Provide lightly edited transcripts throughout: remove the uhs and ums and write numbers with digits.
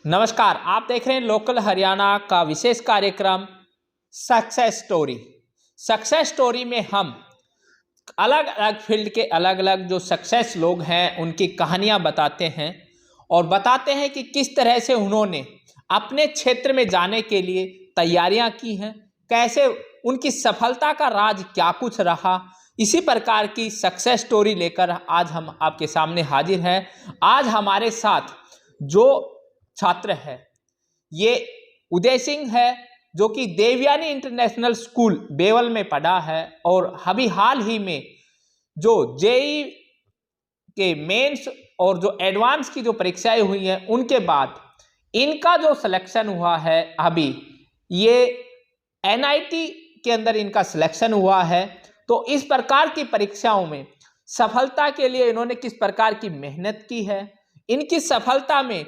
नमस्कार, आप देख रहे हैं लोकल हरियाणा का विशेष कार्यक्रम सक्सेस स्टोरी। सक्सेस स्टोरी में हम अलग अलग फील्ड के अलग अलग जो सक्सेस लोग हैं उनकी कहानियां बताते हैं और बताते हैं कि किस तरह से उन्होंने अपने क्षेत्र में जाने के लिए तैयारियां की हैं, कैसे उनकी सफलता का राज क्या कुछ रहा। इसी प्रकार की सक्सेस स्टोरी लेकर आज हम आपके सामने हाजिर हैं। आज हमारे साथ जो छात्र है ये उदय सिंह है, जो कि देवयानी इंटरनेशनल स्कूल बेवल में पढ़ा है और अभी हाल ही में जो जेई के मेंस और जो एडवांस की जो परीक्षाएं हुई हैं उनके बाद इनका जो सिलेक्शन हुआ है, अभी ये एनआईटी के अंदर इनका सिलेक्शन हुआ है। तो इस प्रकार की परीक्षाओं में सफलता के लिए इन्होंने किस प्रकार की मेहनत की है, इनकी सफलता में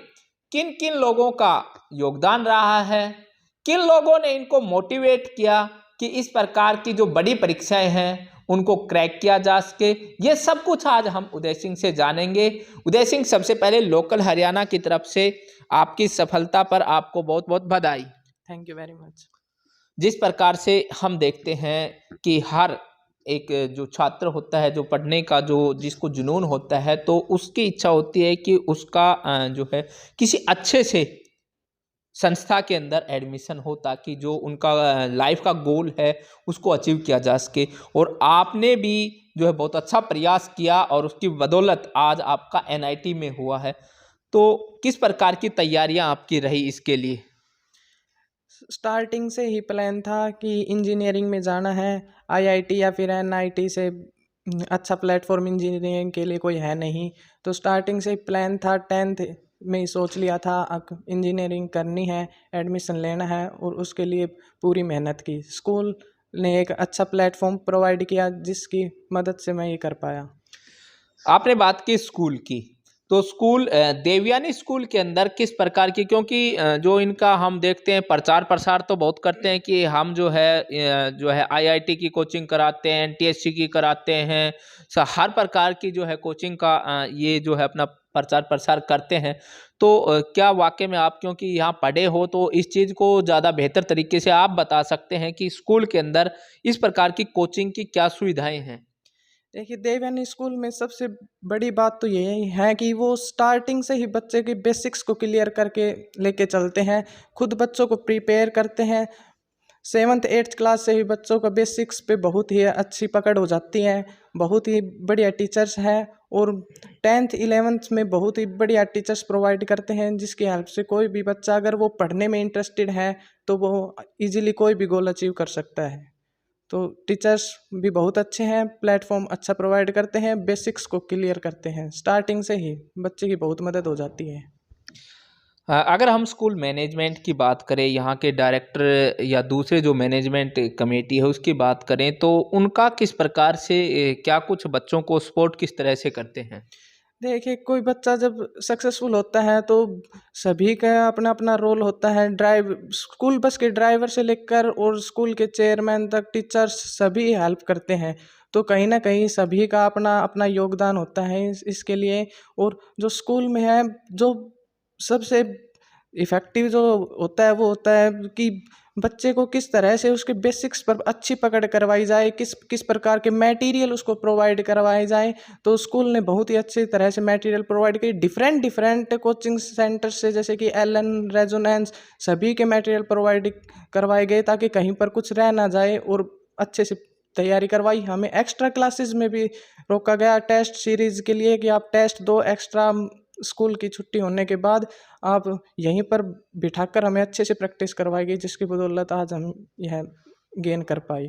किन किन लोगों का योगदान रहा है, किन लोगों ने इनको मोटिवेट किया कि इस प्रकार की जो बड़ी परीक्षाएं हैं उनको क्रैक किया जा सके, ये सब कुछ आज हम उदय सिंह से जानेंगे। उदय सिंह, सबसे पहले लोकल हरियाणा की तरफ से आपकी सफलता पर आपको बहुत बहुत बधाई। Thank you very much. जिस प्रकार से हम देखते हैं कि हर एक जो छात्र होता है, जो पढ़ने का जो जिसको जुनून होता है, तो उसकी इच्छा होती है कि उसका जो है किसी अच्छे से संस्था के अंदर एडमिशन हो, ताकि जो उनका लाइफ का गोल है उसको अचीव किया जा सके। और आपने भी जो है बहुत अच्छा प्रयास किया और उसकी बदौलत आज आपका एनआईटी में हुआ है। तो किस प्रकार की तैयारियां आपकी रही इसके लिए? स्टार्टिंग से ही प्लान था कि इंजीनियरिंग में जाना है, आईआईटी या फिर एनआईटी से अच्छा प्लेटफॉर्म इंजीनियरिंग के लिए कोई है नहीं। तो स्टार्टिंग से ही प्लान था, 10th में ही सोच लिया था अब इंजीनियरिंग करनी है, एडमिशन लेना है और उसके लिए पूरी मेहनत की। स्कूल ने एक अच्छा प्लेटफॉर्म प्रोवाइड किया जिसकी मदद से मैं ये कर पाया। आपने बात की स्कूल की, तो स्कूल देवयानी स्कूल के अंदर किस प्रकार की, क्योंकि जो इनका हम देखते हैं प्रचार प्रसार तो बहुत करते हैं कि हम जो है आईआईटी की कोचिंग कराते हैं, एनटीएससी की कराते हैं, हर प्रकार की जो है कोचिंग का ये जो है अपना प्रचार प्रसार करते हैं। तो क्या वाकई में आप क्योंकि यहाँ पढ़े हो तो इस चीज़ को ज़्यादा बेहतर तरीके से आप बता सकते हैं कि स्कूल के अंदर इस प्रकार की कोचिंग की क्या सुविधाएं हैं? देखिए, देवयानी स्कूल में सबसे बड़ी बात तो यही है कि वो स्टार्टिंग से ही बच्चे के बेसिक्स को क्लियर करके लेके चलते हैं, खुद बच्चों को प्रिपेयर करते हैं। 7th 8th क्लास से ही बच्चों का बेसिक्स पे बहुत ही अच्छी पकड़ हो जाती है, बहुत ही बढ़िया टीचर्स हैं। और 10th 11th में बहुत ही बढ़िया टीचर्स प्रोवाइड करते हैं, जिसकी हेल्प से कोई भी बच्चा अगर वो पढ़ने में इंटरेस्टेड है तो वो इजीली कोई भी गोल अचीव कर सकता है। तो टीचर्स भी बहुत अच्छे हैं, प्लेटफॉर्म अच्छा प्रोवाइड करते हैं, बेसिक्स को क्लियर करते हैं, स्टार्टिंग से ही बच्चे की बहुत मदद हो जाती है। अगर हम स्कूल मैनेजमेंट की बात करें, यहाँ के डायरेक्टर या दूसरे जो मैनेजमेंट कमेटी है उसकी बात करें, तो उनका किस प्रकार से क्या कुछ बच्चों को सपोर्ट किस तरह से करते हैं? देखिए, कोई बच्चा जब सक्सेसफुल होता है तो सभी का अपना अपना रोल होता है। स्कूल बस के ड्राइवर से लेकर और स्कूल के चेयरमैन तक टीचर्स सभी हेल्प करते हैं। तो कहीं ना कहीं सभी का अपना अपना योगदान होता है इसके लिए। और जो स्कूल में है, जो सबसे इफ़ेक्टिव जो होता है वो होता है कि बच्चे को किस तरह से उसके बेसिक्स पर अच्छी पकड़ करवाई जाए, किस किस प्रकार के मटेरियल उसको प्रोवाइड करवाए जाए। तो स्कूल ने बहुत ही अच्छी तरह से मटेरियल प्रोवाइड किए, डिफरेंट डिफरेंट कोचिंग सेंटर से, जैसे कि एलन, रेजोनेंस, सभी के मटेरियल प्रोवाइड करवाए गए ताकि कहीं पर कुछ रह ना जाए और अच्छे से तैयारी करवाई। हमें एक्स्ट्रा क्लासेस में भी रोका गया टेस्ट सीरीज़ के लिए कि आप टेस्ट दो एक्स्ट्रा, स्कूल की छुट्टी होने के बाद आप यहीं पर बिठाकर हमें अच्छे से प्रैक्टिस करवाई गई, जिसकी बदौलत आज हम यह गेन कर पाए।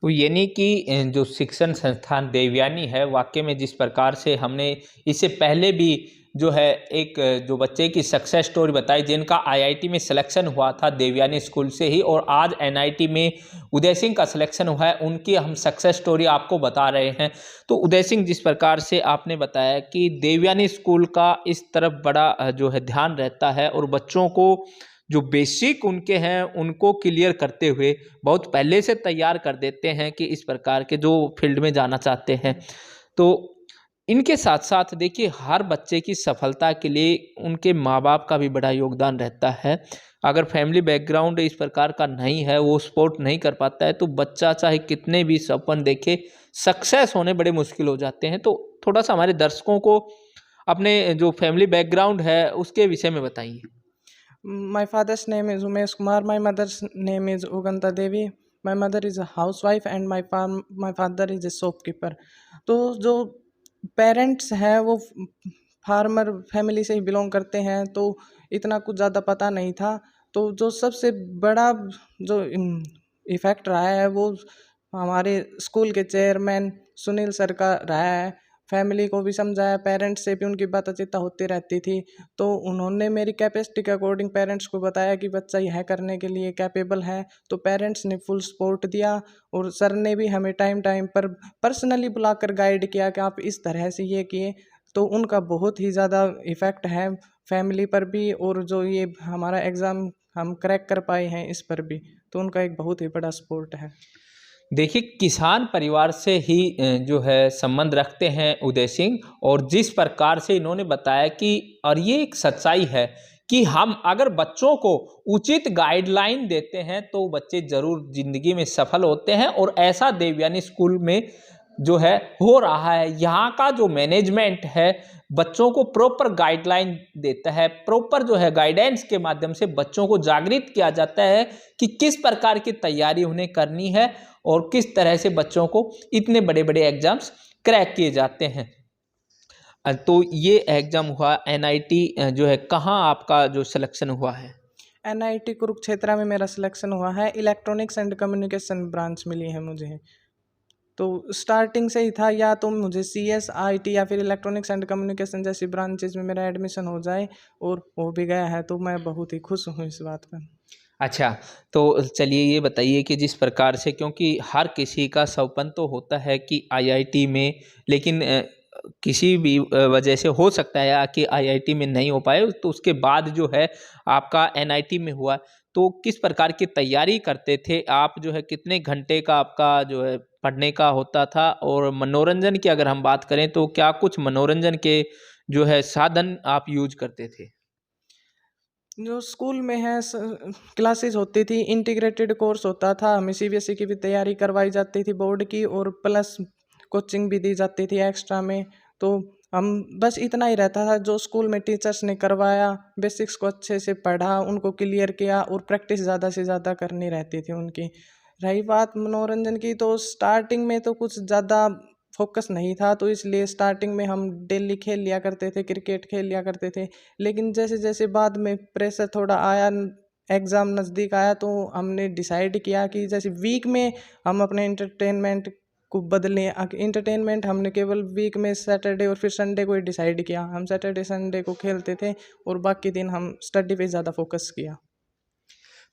तो यानी कि जो शिक्षण संस्थान देवयानी है, वाकई में जिस प्रकार से हमने इससे पहले भी जो है एक जो बच्चे की सक्सेस स्टोरी बताई, जिनका आईआईटी में सिलेक्शन हुआ था देवयानी स्कूल से ही, और आज एनआईटी में उदय सिंह का सिलेक्शन हुआ है, उनकी हम सक्सेस स्टोरी आपको बता रहे हैं। तो उदय सिंह, जिस प्रकार से आपने बताया कि देवयानी स्कूल का इस तरफ बड़ा जो है ध्यान रहता है और बच्चों को जो बेसिक उनके हैं उनको क्लियर करते हुए बहुत पहले से तैयार कर देते हैं कि इस प्रकार के जो फील्ड में जाना चाहते हैं। तो इनके साथ साथ देखिए हर बच्चे की सफलता के लिए उनके माँ बाप का भी बड़ा योगदान रहता है। अगर फैमिली बैकग्राउंड इस प्रकार का नहीं है, वो सपोर्ट नहीं कर पाता है, तो बच्चा चाहे कितने भी सपन देखे, सक्सेस होने बड़े मुश्किल हो जाते हैं। तो थोड़ा सा हमारे दर्शकों को अपने जो फैमिली बैकग्राउंड है उसके विषय में बताइए। My father's name is Umesh Kumar. My mother's name is Uganta Devi. My mother is a housewife and my father is a shopkeeper. तो जो पेरेंट्स हैं वो फार्मर फैमिली से ही बिलोंग करते हैं, तो इतना कुछ ज़्यादा पता नहीं था। तो जो सबसे बड़ा जो इफ़ेक्ट रहा है वो हमारे स्कूल के चेयरमैन सुनील सर का रहा है। फैमिली को भी समझाया, पेरेंट्स से भी उनकी बातचीत होती रहती थी। तो उन्होंने मेरी कैपेसिटी के अकॉर्डिंग पेरेंट्स को बताया कि बच्चा यह करने के लिए कैपेबल है, तो पेरेंट्स ने फुल सपोर्ट दिया। और सर ने भी हमें टाइम टाइम पर पर्सनली बुलाकर गाइड किया कि आप इस तरह से ये किए। तो उनका बहुत ही ज़्यादा इफ़ेक्ट है फैमिली पर भी, और जो ये हमारा एग्ज़ाम हम क्रैक कर पाए हैं इस पर भी, तो उनका एक बहुत ही बड़ा सपोर्ट है। देखिए किसान परिवार से ही जो है संबंध रखते हैं उदय सिंह, और जिस प्रकार से इन्होंने बताया कि, और ये एक सच्चाई है कि हम अगर बच्चों को उचित गाइडलाइन देते हैं तो बच्चे जरूर जिंदगी में सफल होते हैं। और ऐसा देवयानी स्कूल में जो है हो रहा है। यहाँ का जो मैनेजमेंट है बच्चों को प्रॉपर गाइडलाइन देता है, प्रॉपर जो है गाइडेंस के माध्यम से बच्चों को जागृत किया जाता है कि किस प्रकार की तैयारी उन्हें करनी है और किस तरह से बच्चों को इतने बड़े बड़े एग्जाम्स क्रैक किए जाते हैं। तो ये एग्जाम हुआ एनआईटी जो है, कहाँ आपका जो सिलेक्शन हुआ है? NIT कुरुक्षेत्र में मेरा सिलेक्शन हुआ है। इलेक्ट्रॉनिक्स एंड कम्युनिकेशन ब्रांच मिली है मुझे। तो स्टार्टिंग से ही था या तो मुझे CS IT या फिर इलेक्ट्रॉनिक्स एंड कम्युनिकेशन जैसी ब्रांचेज में मेरा एडमिशन हो जाए, और हो भी गया है, तो मैं बहुत ही खुश हूँ इस बात पर। अच्छा, तो चलिए ये बताइए कि जिस प्रकार से, क्योंकि हर किसी का सपना तो होता है कि आईआईटी में, लेकिन किसी भी वजह से हो सकता है कि आईआईटी में नहीं हो पाए, तो उसके बाद जो है आपका एनआईटी में हुआ। तो किस प्रकार की तैयारी करते थे आप, जो है कितने घंटे का आपका जो है पढ़ने का होता था? और मनोरंजन की अगर हम बात करें तो क्या कुछ मनोरंजन के जो है साधन आप यूज करते थे? जो स्कूल में है क्लासेस होती थी, इंटीग्रेटेड कोर्स होता था, हमें CBSE की भी तैयारी करवाई जाती थी बोर्ड की, और प्लस कोचिंग भी दी जाती थी एक्स्ट्रा में। तो हम बस इतना ही रहता था जो स्कूल में टीचर्स ने करवाया, बेसिक्स को अच्छे से पढ़ा, उनको क्लियर किया, और प्रैक्टिस ज़्यादा से ज़्यादा करनी रहती थी उनकी। रही बात मनोरंजन की, तो स्टार्टिंग में तो कुछ ज़्यादा फोकस नहीं था, तो इसलिए स्टार्टिंग में हम डेली खेल लिया करते थे, क्रिकेट खेल लिया करते थे। लेकिन जैसे जैसे बाद में प्रेशर थोड़ा आया, एग्ज़ाम नज़दीक आया, तो हमने डिसाइड किया कि जैसे वीक में हम अपने एंटरटेनमेंट को बदलें। एंटरटेनमेंट हमने केवल वीक में सैटरडे और फिर संडे को ही डिसाइड किया। हम सैटरडे संडे को खेलते थे और बाकी दिन हम स्टडी पे ज़्यादा फोकस किया।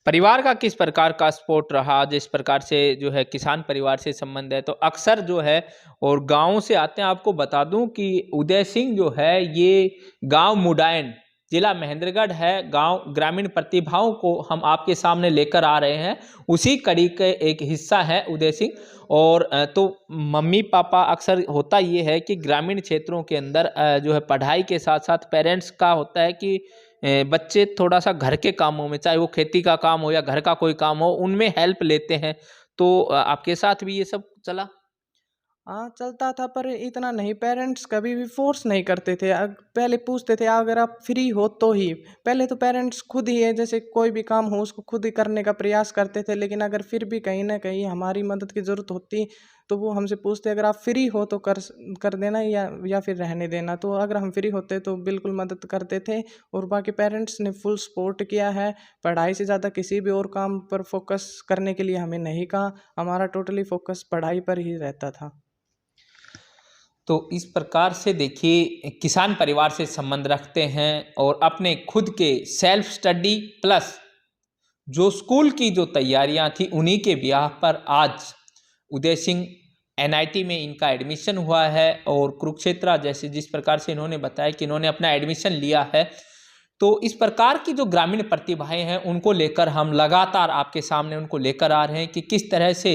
परिवार का किस प्रकार का सपोर्ट रहा? जिस प्रकार से जो है किसान परिवार से संबंध है, तो अक्सर जो है और गाँव से आते हैं। आपको बता दूं कि उदय सिंह जो है ये गांव मुडायन, जिला महेंद्रगढ़ है। गांव ग्रामीण प्रतिभाओं को हम आपके सामने लेकर आ रहे हैं, उसी कड़ी के एक हिस्सा है उदय सिंह। और तो मम्मी पापा अक्सर होता ये है कि ग्रामीण क्षेत्रों के अंदर जो है पढ़ाई के साथ साथ पेरेंट्स का होता है कि बच्चे थोड़ा सा घर के कामों में, चाहे वो खेती का काम हो या घर का कोई काम हो, उनमें हेल्प लेते हैं। तो आपके साथ भी ये सब चला? हाँ, चलता था, पर इतना नहीं। पेरेंट्स कभी भी फोर्स नहीं करते थे। पहले पूछते थे अगर आप फ्री हो तो ही। पहले तो पेरेंट्स खुद ही है, जैसे कोई भी काम हो उसको खुद ही करने का प्रयास करते थे, लेकिन अगर फिर भी कहीं ना कहीं हमारी मदद की ज़रूरत होती तो वो हमसे पूछते अगर आप फ्री हो तो कर देना, या फिर रहने देना। तो अगर हम फ्री होते तो बिल्कुल मदद करते थे। और बाकी पेरेंट्स ने फुल सपोर्ट किया है। पढ़ाई से ज़्यादा किसी भी और काम पर फोकस करने के लिए हमें नहीं कहा। हमारा टोटली फोकस पढ़ाई पर ही रहता था। तो इस प्रकार से देखिए किसान परिवार से संबंध रखते हैं और अपने खुद के सेल्फ स्टडी प्लस जो स्कूल की जो तैयारियां थी उन्हीं के ब्याह पर आज उदय सिंह एनआईटी में इनका एडमिशन हुआ है। और कुरुक्षेत्र जैसे जिस प्रकार से इन्होंने बताया कि इन्होंने अपना एडमिशन लिया है, तो इस प्रकार की जो ग्रामीण प्रतिभाएं हैं उनको लेकर हम लगातार आपके सामने उनको लेकर आ रहे हैं कि किस तरह से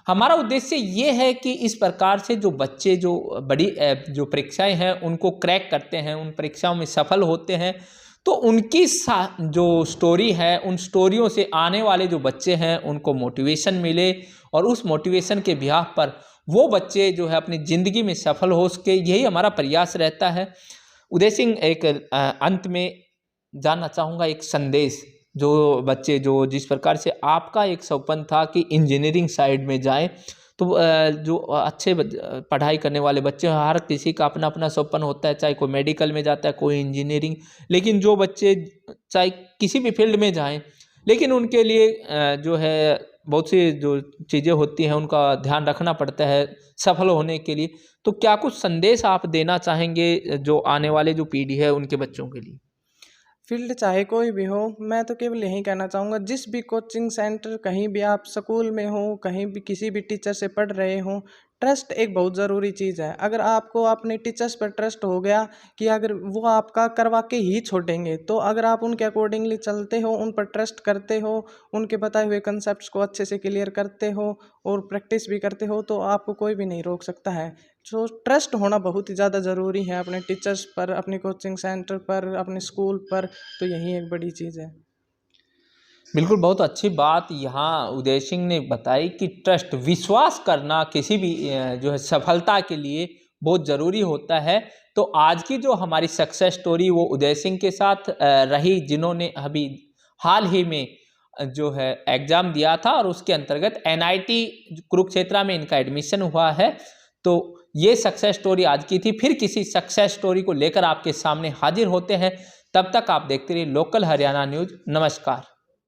हमारा उद्देश्य ये है कि इस प्रकार से जो बच्चे जो बड़ी जो परीक्षाएं हैं उनको क्रैक करते हैं, उन परीक्षाओं में सफल होते हैं, तो उनकी जो स्टोरी है उन स्टोरियों से आने वाले जो बच्चे हैं उनको मोटिवेशन मिले और उस मोटिवेशन के बिहाफ पर वो बच्चे जो है अपनी ज़िंदगी में सफल हो सके, यही हमारा प्रयास रहता है। उदय सिंह, एक अंत में जानना चाहूँगा एक संदेश, जो बच्चे जो जिस प्रकार से आपका एक सपना था कि इंजीनियरिंग साइड में जाए, तो जो अच्छे पढ़ाई करने वाले बच्चे, हर किसी का अपना अपना सपना होता है, चाहे कोई मेडिकल में जाता है, कोई इंजीनियरिंग, लेकिन जो बच्चे चाहे किसी भी फील्ड में जाएं, लेकिन उनके लिए जो है बहुत सी जो चीज़ें होती हैं उनका ध्यान रखना पड़ता है सफल होने के लिए। तो क्या कुछ संदेश आप देना चाहेंगे जो आने वाले जो पीढ़ी है उनके बच्चों के लिए? फील्ड चाहे कोई भी हो, मैं तो केवल यही कहना चाहूँगा, जिस भी कोचिंग सेंटर, कहीं भी आप स्कूल में हो, कहीं भी किसी भी टीचर से पढ़ रहे हो, ट्रस्ट एक बहुत ज़रूरी चीज़ है। अगर आपको अपने टीचर्स पर ट्रस्ट हो गया कि अगर वो आपका करवा के ही छोड़ेंगे, तो अगर आप उनके अकॉर्डिंगली चलते हो, उन पर ट्रस्ट करते हो, उनके बताए हुए कंसेप्ट को अच्छे से क्लियर करते हो और प्रैक्टिस भी करते हो, तो आपको कोई भी नहीं रोक सकता है। जो ट्रस्ट होना बहुत ही ज़्यादा ज़रूरी है अपने टीचर्स पर, अपने कोचिंग सेंटर पर, अपने स्कूल पर, तो यही एक बड़ी चीज़ है। बिल्कुल, बहुत अच्छी बात यहाँ उदय सिंह ने बताई कि ट्रस्ट, विश्वास करना किसी भी जो है सफलता के लिए बहुत ज़रूरी होता है। तो आज की जो हमारी सक्सेस स्टोरी वो उदय सिंह के साथ रही, जिन्होंने अभी हाल ही में जो है एग्ज़ाम दिया था और उसके अंतर्गत NIT कुरुक्षेत्र में इनका एडमिशन हुआ है। तो ये सक्सेस स्टोरी आज की थी। फिर किसी सक्सेस स्टोरी को लेकर आपके सामने हाजिर होते हैं। तब तक आप देखते रहिए लोकल हरियाणा न्यूज़। नमस्कार।